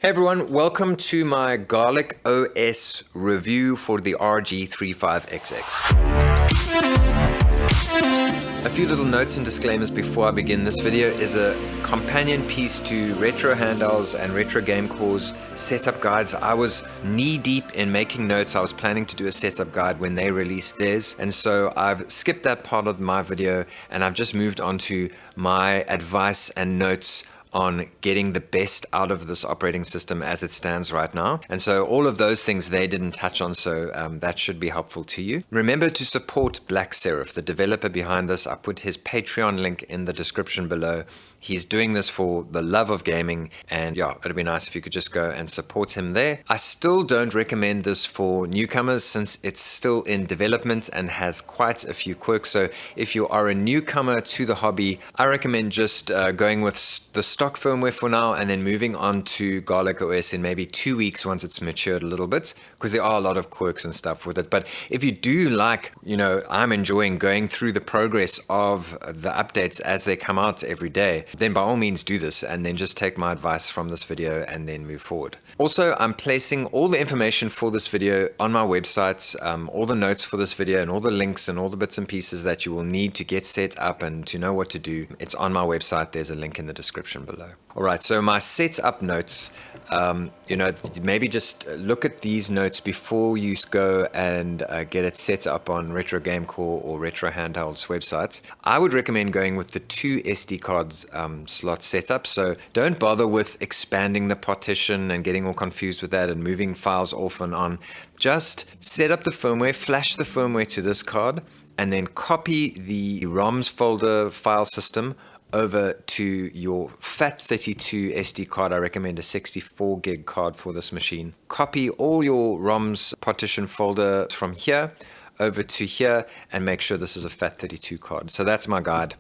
Hey everyone, welcome to my GarlicOS review for the RG35XX. A few little notes and disclaimers before I begin. This video is a companion piece to Retro Handheld's and Retro Gamecore's setup guides. I was knee deep in making notes. I was planning to do a setup guide when they released theirs, and so I've skipped that part of my video and I've just moved on to my advice and notes on getting the best out of this operating system as it stands right now. And so all of those things they didn't touch on, so that should be helpful to you. Remember to support Black Seraph, the developer behind this. I put his Patreon link in the description below. He's doing this for the love of gaming, and yeah, it'd be nice if you could just go and support him there. I still don't recommend this for newcomers since it's still in development and has quite a few quirks. So if you are a newcomer to the hobby, I recommend just going with the stock firmware for now and then moving on to GarlicOS in maybe 2 weeks once it's matured a little bit, because there are a lot of quirks and stuff with it. But if you do like, I'm enjoying going through the progress of the updates as they come out every day, then by all means do this and then just take my advice from this video and then move forward. Also, I'm placing all the information for this video on my website, all the notes for this video and all the links and all the bits and pieces that you will need to get set up and to know what to do. It's on my website. There's a link in the description below. All right, so my setup notes, maybe just look at these notes before you go and get it set up on Retro Gamecore or Retro Handheld's websites. I would recommend going with the 2 SD cards slot setup. So don't bother with expanding the partition and getting all confused with that and moving files off and on. Just set up the firmware, flash the firmware to this card, and then copy the ROMs folder file system over to your FAT32 SD card. I recommend a 64 gig card for this machine. Copy all your ROMs partition folder from here over to here and make sure this is a FAT32 card. So that's my guide.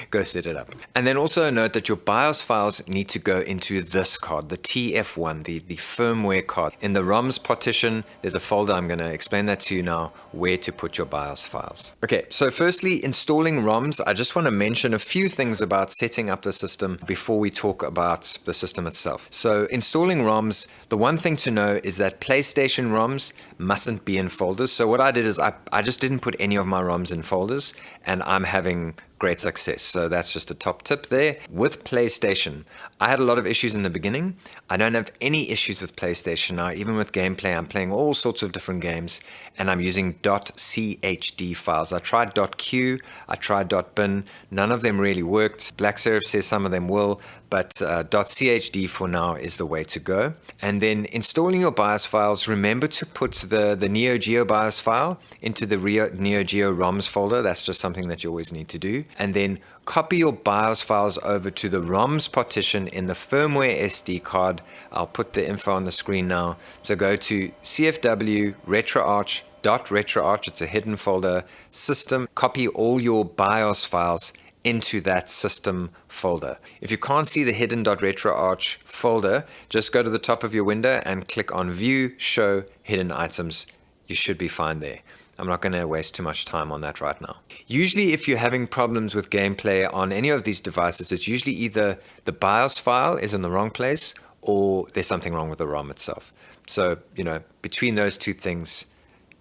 Go set it up. And then also note that your BIOS files need to go into this card, the TF1, the firmware card. In the ROMs partition, there's a folder. I'm going to explain that to you now, where to put your BIOS files. Okay, so firstly, installing ROMs. I just want to mention a few things about setting up the system before we talk about the system itself. So installing ROMs, the one thing to know is that PlayStation ROMs mustn't be in folders. So what I did is I just didn't put any of my ROMs in folders, and I'm having great success. So that's just a top tip there. With PlayStation, I had a lot of issues in the beginning. I don't have any issues with PlayStation now. Even with gameplay, I'm playing all sorts of different games and I'm using .chd files. I tried .q, I tried .bin, none of them really worked. Black Seraph says some of them will, but .chd for now is the way to go. And then installing your BIOS files, remember to put the Neo Geo BIOS file into the Neo Geo ROMs folder. That's just something that you always need to do. And then copy your BIOS files over to the ROMs partition in the firmware SD card. I'll put the info on the screen now. So go to CFW RetroArch.RetroArch, it's a hidden folder, system, copy all your BIOS files into that system folder. If you can't see the hidden.retroarch folder, just go to the top of your window and click on View, Show, Hidden Items. You should be fine there. I'm not going to waste too much time on that right now. Usually if you're having problems with gameplay on any of these devices, it's usually either the BIOS file is in the wrong place or there's something wrong with the ROM itself. So, between those two things,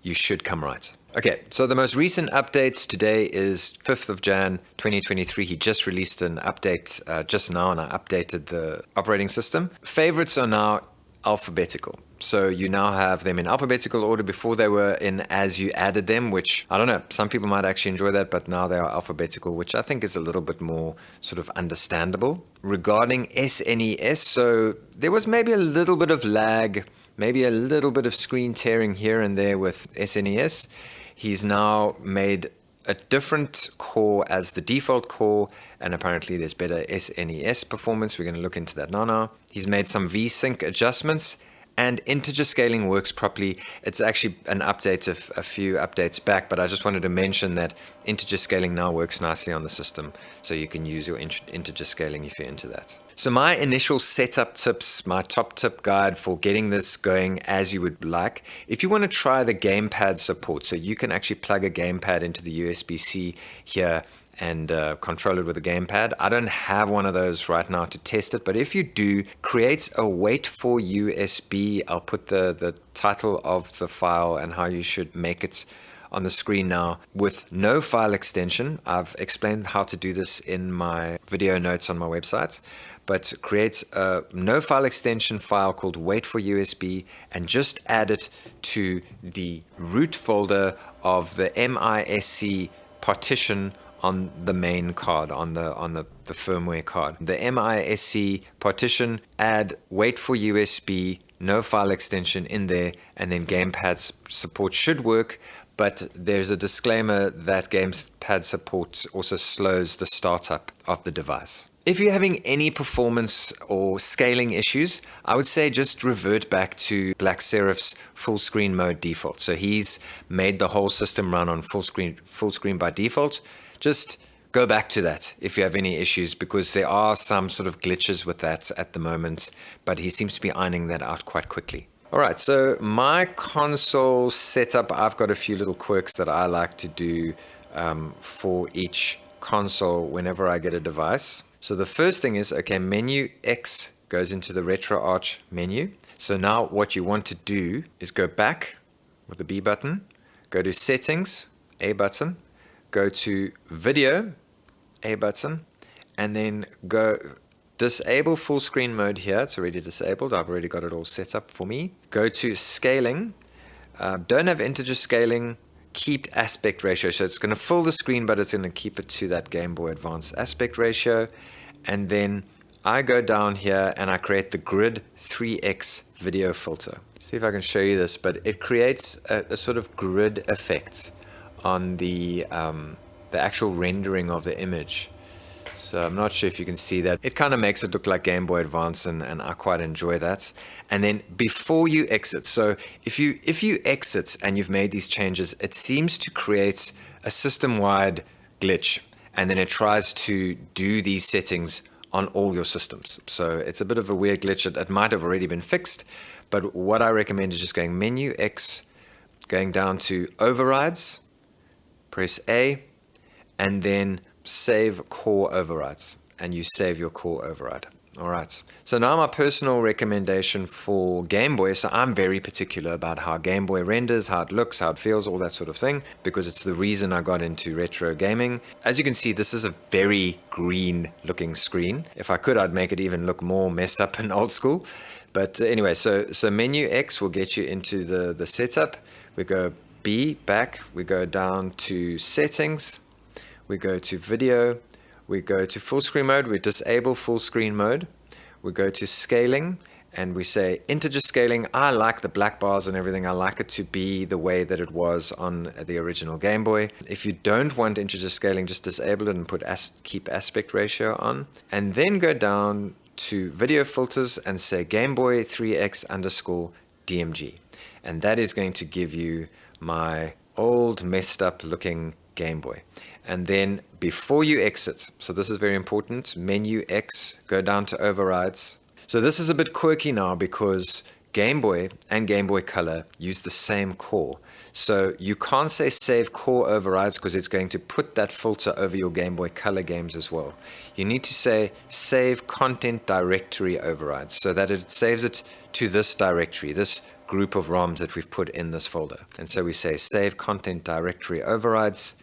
you should come right. Okay, so the most recent updates today is 5th of Jan 2023. He just released an update just now, and I updated the operating system. Favorites are now alphabetical. So you now have them in alphabetical order. Before they were in as you added them, which I don't know, some people might actually enjoy that, but now they are alphabetical, which I think is a little bit more sort of understandable. Regarding SNES, so there was maybe a little bit of lag, maybe a little bit of screen tearing here and there with SNES. He's now made a different core as the default core, and apparently there's better SNES performance. We're going to look into that now. He's made some VSync adjustments, and integer scaling works properly. It's actually an update of a few updates back, but I just wanted to mention that integer scaling now works nicely on the system, so you can use your integer scaling if you're into that. So my initial setup tips, my top tip guide for getting this going as you would like. If you want to try the gamepad support, so you can actually plug a gamepad into the USB-C here and control it with a gamepad. I don't have one of those right now to test it, but if you do, create a wait for USB. I'll put the title of the file and how you should make it on the screen now with no file extension. I've explained how to do this in my video notes on my website, but create a no file extension file called wait for USB and just add it to the root folder of the MISC partition on the main card, on the firmware card. The MISC partition, add wait for USB, no file extension in there, and then gamepad support should work, but there's a disclaimer that gamepad support also slows the startup of the device. If you're having any performance or scaling issues, I would say just revert back to Black Seraph's full screen mode default. So he's made the whole system run on full screen by default. Just go back to that if you have any issues, because there are some sort of glitches with that at the moment, but he seems to be ironing that out quite quickly. All right, so my console setup, I've got a few little quirks that I like to do for each console whenever I get a device. So the first thing is, okay, menu X goes into the RetroArch menu. So now what you want to do is go back with the B button, go to settings, A button, go to video, A button, and then go disable full screen mode here. It's already disabled. I've already got it all set up for me. Go to scaling. Don't have integer scaling. Keep aspect ratio. So it's going to fill the screen, but it's going to keep it to that Game Boy Advance aspect ratio. And then I go down here and I create the Grid 3X video filter. See if I can show you this, but it creates a sort of grid effect on the actual rendering of the image. So I'm not sure if you can see that. It kind of makes it look like Game Boy Advance, and I quite enjoy that. And then before you exit, so if you exit and you've made these changes, it seems to create a system-wide glitch, and then it tries to do these settings on all your systems. So it's a bit of a weird glitch. It might have already been fixed, but what I recommend is just going menu X, going down to overrides, press A, and then save core overrides, and you save your core override. All right, so now my personal recommendation for Game Boy. So I'm very particular about how Game Boy renders, how it looks, how it feels, all that sort of thing, because it's the reason I got into retro gaming. As you can see, this is a very green looking screen. If I could, I'd make it even look more messed up and old school. But anyway, so menu X will get you into the setup. We go B, back, we go down to settings, we go to video, we go to full screen mode, we disable full screen mode, we go to scaling, and we say integer scaling. I like the black bars and everything. I like it to be the way that it was on the original Game Boy. If you don't want integer scaling, just disable it and put keep aspect ratio on, and then go down to video filters and say Game Boy 3X _ DMG, and that is going to give you my old messed up looking Game Boy. And then before you exit, so this is very important, menu X, go down to overrides. So this is a bit quirky now because Game Boy and Game Boy Color use the same core. So you can't say save core overrides because it's going to put that filter over your Game Boy Color games as well. You need to say save content directory overrides so that it saves it to this directory, this group of ROMs that we've put in this folder. And so we say save content directory overrides,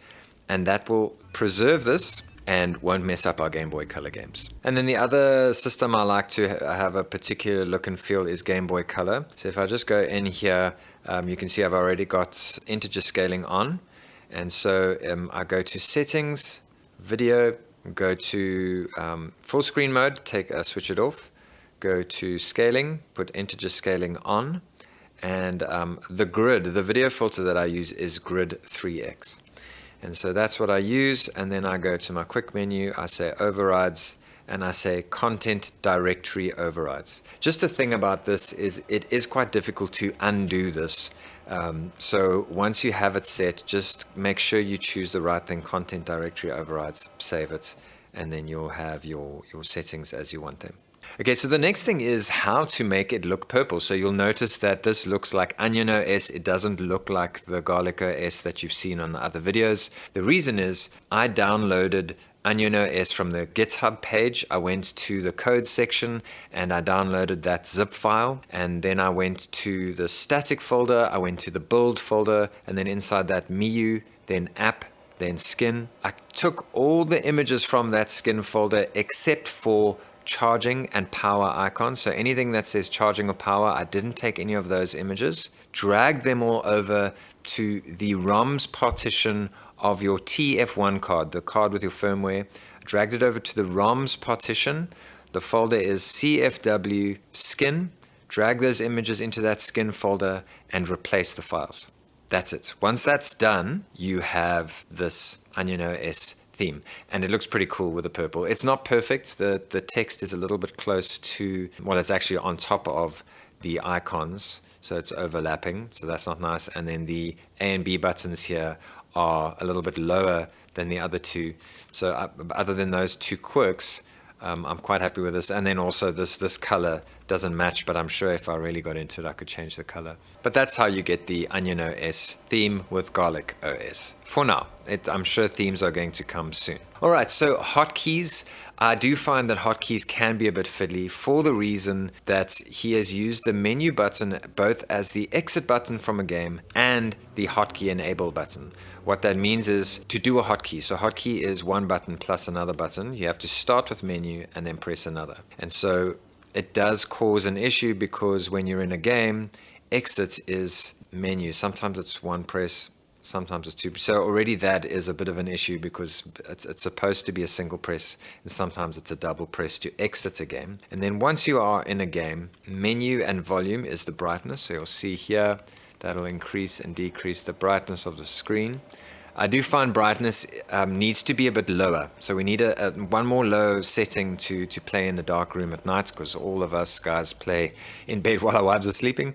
and that will preserve this and won't mess up our Game Boy Color games. And then the other system I like to have a particular look and feel is Game Boy Color. So if I just go in here, you can see I've already got integer scaling on. And so I go to settings, video, go to full screen mode, switch it off, go to scaling, put integer scaling on, and the grid, the video filter that I use is Grid 3X. And so that's what I use, and then I go to my quick menu, I say overrides, and I say content directory overrides. Just the thing about this is it is quite difficult to undo this. So once you have it set, just make sure you choose the right thing, content directory overrides, save it, and then you'll have your settings as you want them. Okay, so the next thing is how to make it look purple. So you'll notice that this looks like OnionOS. It doesn't look like the GarlicOS that you've seen on the other videos. The reason is I downloaded OnionOS from the GitHub page. I went to the code section and I downloaded that zip file, and then I went to the static folder, I went to the build folder, and then inside that MIU, then app, then skin. I took all the images from that skin folder except for charging and power icons. So anything that says charging or power, I didn't take any of those images. Drag them all over to the ROMs partition of your TF1 card, the card with your firmware. Dragged it over to the ROMs partition. The folder is CFW skin. Drag those images into that skin folder and replace the files. That's it. Once that's done, you have this OnionOS theme, and it looks pretty cool with the purple. It's not perfect. The text is a little bit close to, well, it's actually on top of the icons, so it's overlapping, so that's not nice. And then the A and B buttons here are a little bit lower than the other two. So other than those two quirks, I'm quite happy with this. And then also this color doesn't match, but I'm sure if I really got into it, I could change the color. But that's how you get the OnionOS theme with GarlicOS. For now, I'm sure themes are going to come soon. All right, so hotkeys. I do find that hotkeys can be a bit fiddly for the reason that he has used the menu button both as the exit button from a game and the hotkey enable button. What that means is to do a hotkey. So hotkey is one button plus another button. You have to start with menu and then press another. And so it does cause an issue because when you're in a game, exit is menu. Sometimes it's one press, sometimes it's two. So already that is a bit of an issue because it's supposed to be a single press and sometimes it's a double press to exit a game. And then once you are in a game, menu and volume is the brightness. So you'll see here that'll increase and decrease the brightness of the screen. I do find brightness needs to be a bit lower. So we need one more low setting to play in a dark room at night, because all of us guys play in bed while our wives are sleeping.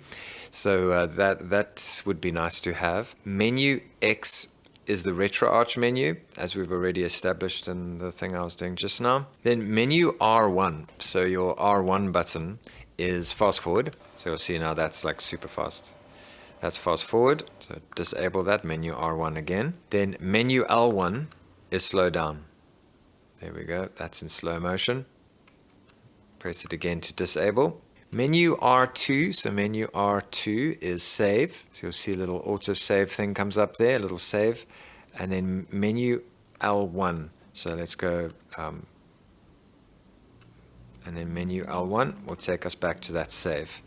So that would be nice to have. Menu X is the RetroArch menu, as we've already established in the thing I was doing just now. Then menu R1. So your R1 button is fast forward. So you'll see now that's like super fast. That's fast forward, so disable that, menu R1 again. Then menu L1 is slow down. There we go, that's in slow motion. Press it again to disable. Menu R2, so menu R2 is save. So you'll see a little auto save thing comes up there, a little save. And then menu L1, so let's go, and then menu L1 will take us back to that save.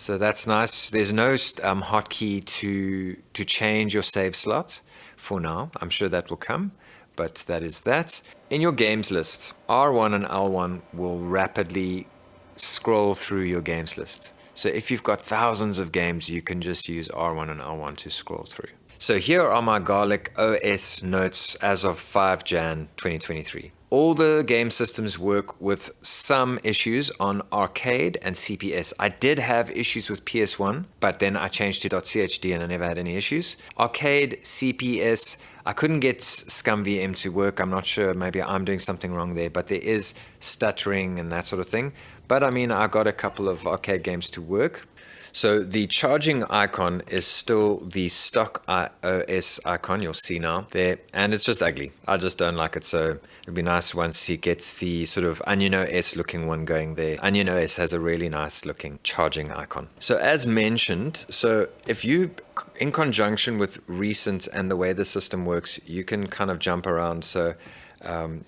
So that's nice. There's no hotkey to change your save slot for now. I'm sure that will come, but that is that. In your games list, R1 and L1 will rapidly scroll through your games list. So if you've got thousands of games, you can just use R1 and L1 to scroll through. So here are my GarlicOS notes as of 5 Jan 2023. All the game systems work with some issues on arcade and CPS. I did have issues with PS1, but then I changed to .chd and I never had any issues. Arcade, CPS, I couldn't get ScumVM to work. I'm not sure, maybe I'm doing something wrong there, but there is stuttering and that sort of thing. But I mean, I got a couple of arcade games to work. So the charging icon is still the stock iOS icon you'll see now there, and it's just ugly. I just don't like it, so it'd be nice once he gets the sort of OnionOS looking one going there. OnionOS has a really nice looking charging icon. So as mentioned, so if you, in conjunction with recent and the way the system works, you can kind of jump around. So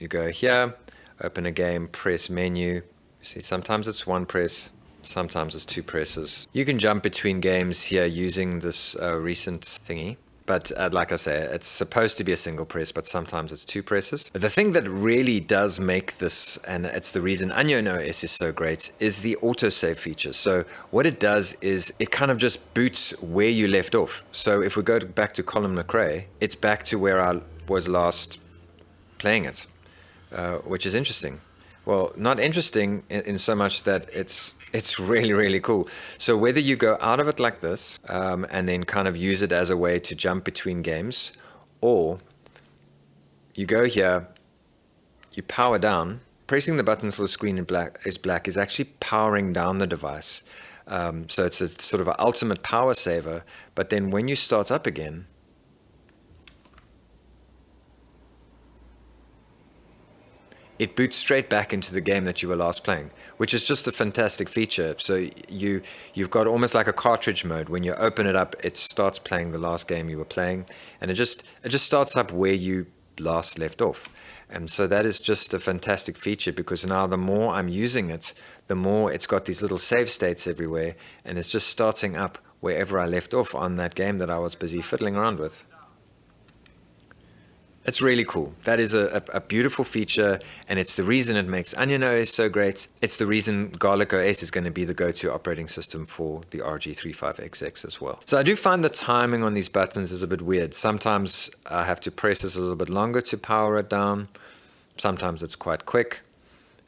you go here, open a game, press menu. See, sometimes it's one press, sometimes it's two presses. You can jump between games here using this recent thingy. But like I say, it's supposed to be a single press, but sometimes it's two presses. The thing that really does make this, and it's the reason OnionOS is so great, is the autosave feature. So what it does is it kind of just boots where you left off. So if we go back to Colin McRae, it's back to where I was last playing it, which is interesting. Well, not interesting in so much that it's really, really cool. So whether you go out of it like this and then kind of use it as a way to jump between games, or you go here, you power down, pressing the button until the screen is black is actually powering down the device. So it's a sort of an ultimate power saver, but then when you start up again, it boots straight back into the game that you were last playing, which is just a fantastic feature. So you've got almost like a cartridge mode. When you open it up, it starts playing the last game you were playing, and it just starts up where you last left off. And so that is just a fantastic feature, because now the more I'm using it, the more it's got these little save states everywhere, and it's just starting up wherever I left off on that game that I was busy fiddling around with. It's really cool. That is a beautiful feature, and it's the reason it makes OS so great. It's the reason GarlicOS is going to be the go-to operating system for the RG35XX as well. So I do find the timing on these buttons is a bit weird. Sometimes I have to press this a little bit longer to power it down. Sometimes it's quite quick.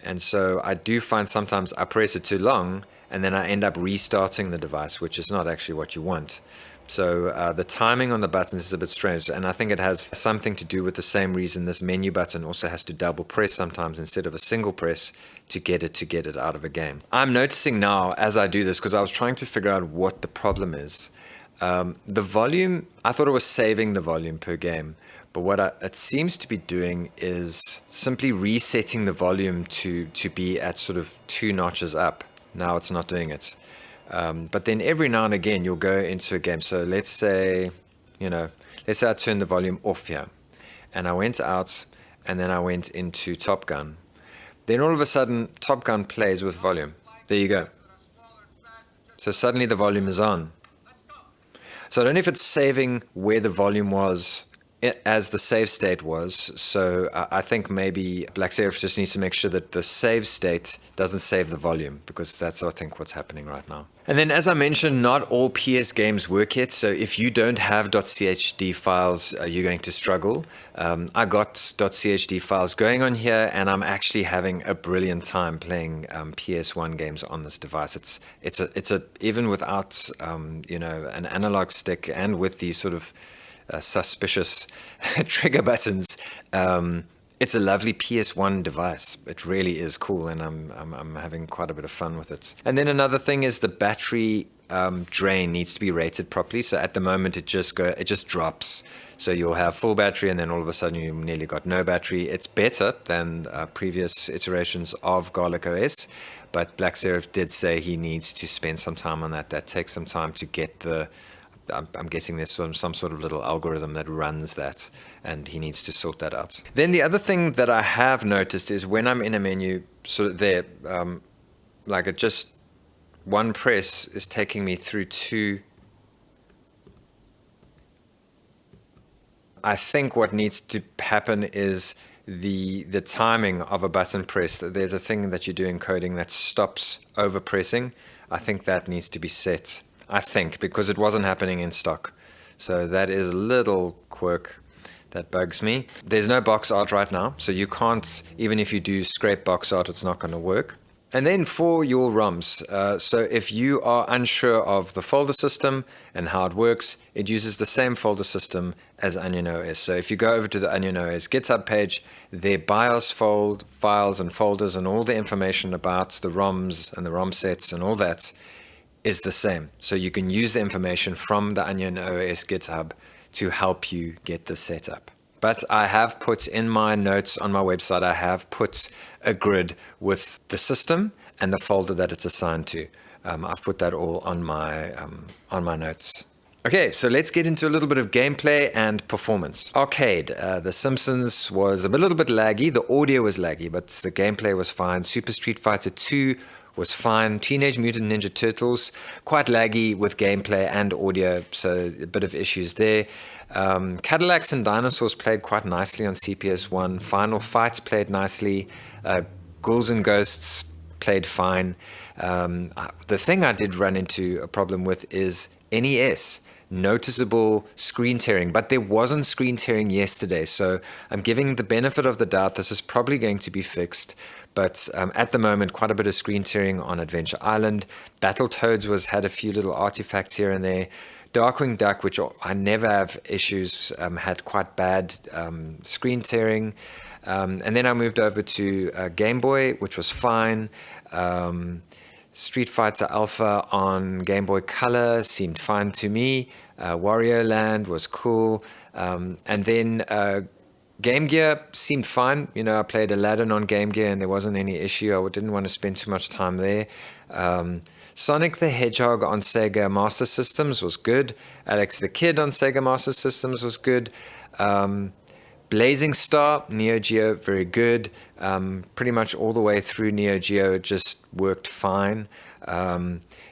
And so I do find sometimes I press it too long, and then I end up restarting the device, which is not actually what you want. So the timing on the buttons is a bit strange, and I think it has something to do with the same reason this menu button also has to double press sometimes instead of a single press to get it out of a game. I'm noticing now as I do this, because I was trying to figure out what the problem is. The volume, I thought it was saving the volume per game, but what it seems to be doing is simply resetting the volume to be at sort of 2 notches up. Now it's not doing it. But then every now and again you'll go into a game. So let's say I turned the volume off here, and I went out, and then I went into Top Gun. Then all of a sudden Top Gun plays with volume. There you go. So suddenly the volume is on. So I don't know if it's saving where the volume was as the save state was. So I think maybe Black Serif just needs to make sure that the save state doesn't save the volume, because that's, I think, what's happening right now. And then, as I mentioned, not all PS games work yet. So if you don't have .chd files, you're going to struggle. I got .chd files going on here, and I'm actually having a brilliant time playing PS1 games on this device. It's even without an analog stick, and with these sort of suspicious trigger buttons, it's a lovely PS1 device. It really is cool, and I'm having quite a bit of fun with it. And then another thing is the battery drain needs to be rated properly. So at the moment it just drops. So you'll have full battery, and then all of a sudden you nearly got no battery. It's better than previous iterations of GarlicOS, but Black Serif did say he needs to spend some time on that. That takes some time to get the I'm guessing there's some sort of little algorithm that runs that, and he needs to sort that out. Then the other thing that I have noticed is when I'm in a menu, so there, like it just one press is taking me through to. I think what needs to happen is the timing of a button press. There's a thing that you do in coding that stops over pressing. I think that needs to be set. I think, because it wasn't happening in stock. So that is a little quirk that bugs me. There's no Boxart right now, so you can't, even if you do scrape Boxart, it's not going to work. And then for your ROMs, so if you are unsure of the folder system and how it works, it uses the same folder system as OS. So if you go over to the OS GitHub page, their BIOS files and folders and all the information about the ROMs and the ROM sets and all that is the same. So you can use the information from the OS GitHub to help you get the setup. But I have put in my notes on my website, I have put a grid with the system and the folder that it's assigned to. I've put that all on my notes. Okay, so let's get into a little bit of gameplay and performance. Arcade, The Simpsons was a little bit laggy. The audio was laggy, but the gameplay was fine. Super Street Fighter 2 was fine. Teenage Mutant Ninja Turtles, quite laggy with gameplay and audio, so a bit of issues there. Cadillacs and Dinosaurs played quite nicely on CPS1. Final Fights played nicely. Ghouls and Ghosts played fine. The thing I did run into a problem with is NES. Noticeable screen tearing, but there wasn't screen tearing yesterday, so I'm giving the benefit of the doubt. This is probably going to be fixed, but at the moment, quite a bit of screen tearing on Adventure Island. Battletoads had a few little artifacts here and there. Darkwing Duck, which I never have issues, had quite bad screen tearing. And then I moved over to Gameboy, which was fine. Street Fighter Alpha on Game Boy Color seemed fine to me. Wario Land was cool. And then Game Gear seemed fine. You know, I played Aladdin on Game Gear and there wasn't any issue. I didn't want to spend too much time there. Sonic the Hedgehog on Sega Master Systems was good. Alex the Kid on Sega Master Systems was good. Blazing Star, Neo Geo, very good. Pretty much all the way through Neo Geo, it just worked fine.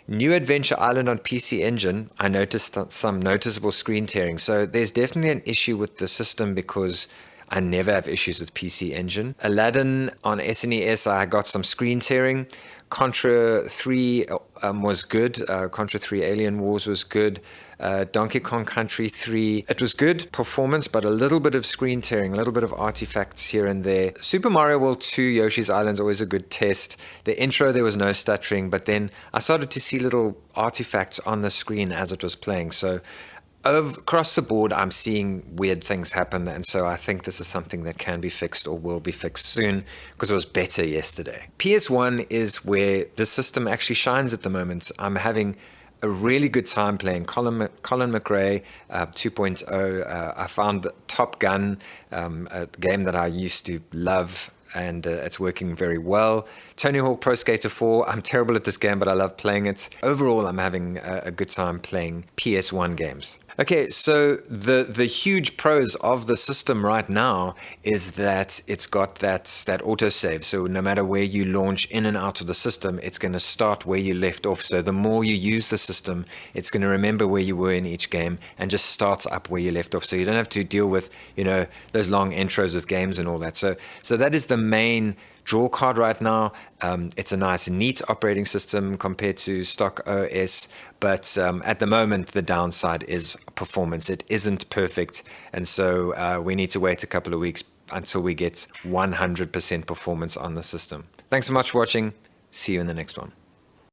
New Adventure Island on PC Engine, I noticed some noticeable screen tearing. So there's definitely an issue with the system because I never have issues with PC Engine. Aladdin on SNES, I got some screen tearing. Contra 3 was good. Contra 3 Alien Wars was good. Donkey Kong Country 3, it was good performance, but a little bit of screen tearing, a little bit of artifacts here and there. Super Mario World 2 Yoshi's Island is always a good test. The intro, there was no stuttering, but then I started to see little artifacts on the screen as it was playing. So across the board, I'm seeing weird things happen, and so I think this is something that can be fixed or will be fixed soon because it was better yesterday. PS1 is where the system actually shines at the moment. I'm having a really good time playing Colin McRae 2.0. I found Top Gun, a game that I used to love, and it's working very well. Tony Hawk Pro Skater 4, I'm terrible at this game, but I love playing it. Overall, I'm having a good time playing PS1 games. Okay, so the huge pros of the system right now is that it's got that autosave. So no matter where you launch in and out of the system, it's going to start where you left off. So the more you use the system, it's going to remember where you were in each game and just starts up where you left off. So you don't have to deal with, you know, those long intros with games and all that. So that is the main draw card right now. It's a nice, neat operating system compared to stock OS, but at the moment, the downside is performance. It isn't perfect, and so we need to wait a couple of weeks until we get 100% performance on the system. Thanks so much for watching. See you in the next one.